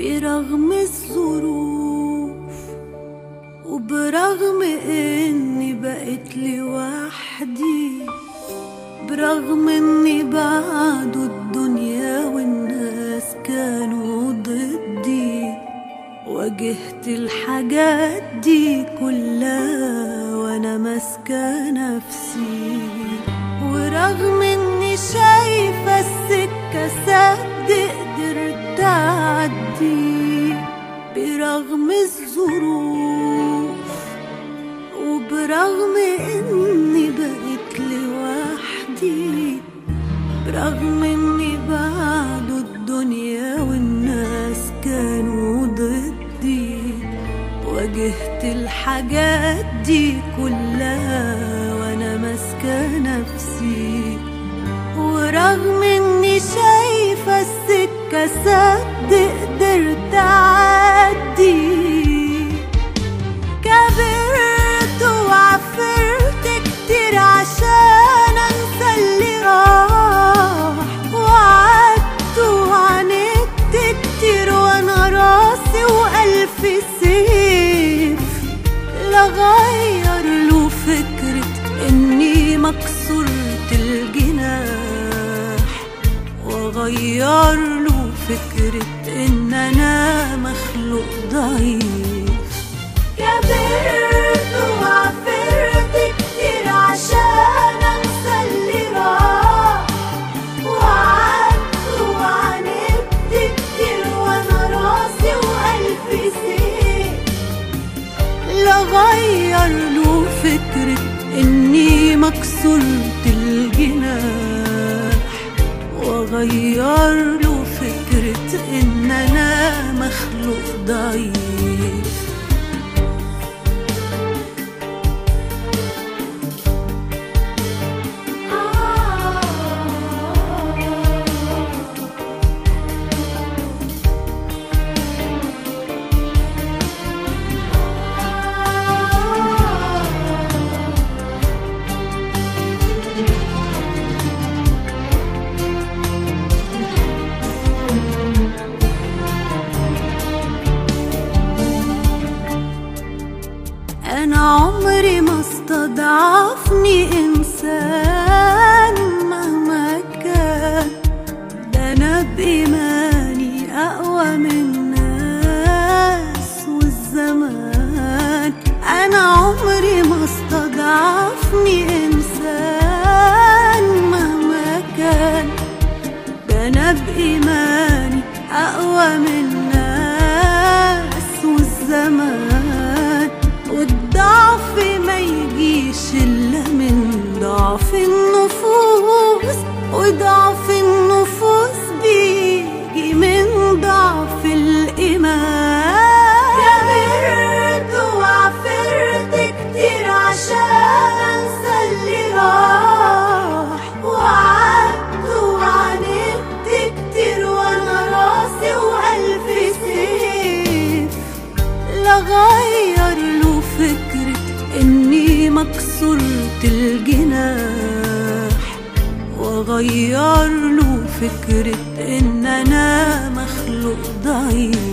برغم الظروف وبرغم اني بقيت لوحدي، برغم اني بعد الدنيا والناس كانوا ضدي، واجهت الحاجات دي كلها وانا ماسكة نفسي. ورغم اني شايفة السكة سد قدرت اعدي، برغم الظروف وبرغم اني بقيت لوحدي، برغم اني بعد الدنيا والناس كانوا ضدي، واجهت الحاجات دي كلها وانا ماسكة نفسي. ورغم اني شايفة السكة سد قدرت اعدي، كبرت وعفرت كتير عشان انسى اللي راح، وقعدت وعاندت كتير وانا راسي والف سيف لغير له فكرة اني مكسورة الجناح، وغير له فكرة ان انا مخلوق ضعيف. كبرت وعفرت كتير عشان انسى اللي راح، وقعدت وعاندت كتير وانا راسي والف سيف لغير له فكرة اني مكسورة الجناح، وغير له فكرة ان انا مخلوق ضعيف. أنا عمري ما استضعفني إنسان مهما كان، ده أنا بإيماني أقوى من الناس والزمان. أنا عمري ما استضعفني إنسان مهما كان، ده أنا بإيماني أقوى من الناس والزمان. والضعف ما يجيش إلا من ضعف النفوس، وضعف النفوس بيجي من ضعف الإيمان. كبرت وعفرت كتير عشان أنسى اللي راح، وقعدت وعاندت كتير وأنا راسي وألف سيف لغير له فكرة إني مكسورة الجناح، وغير له فكرة إن أنا مخلوق ضعيف.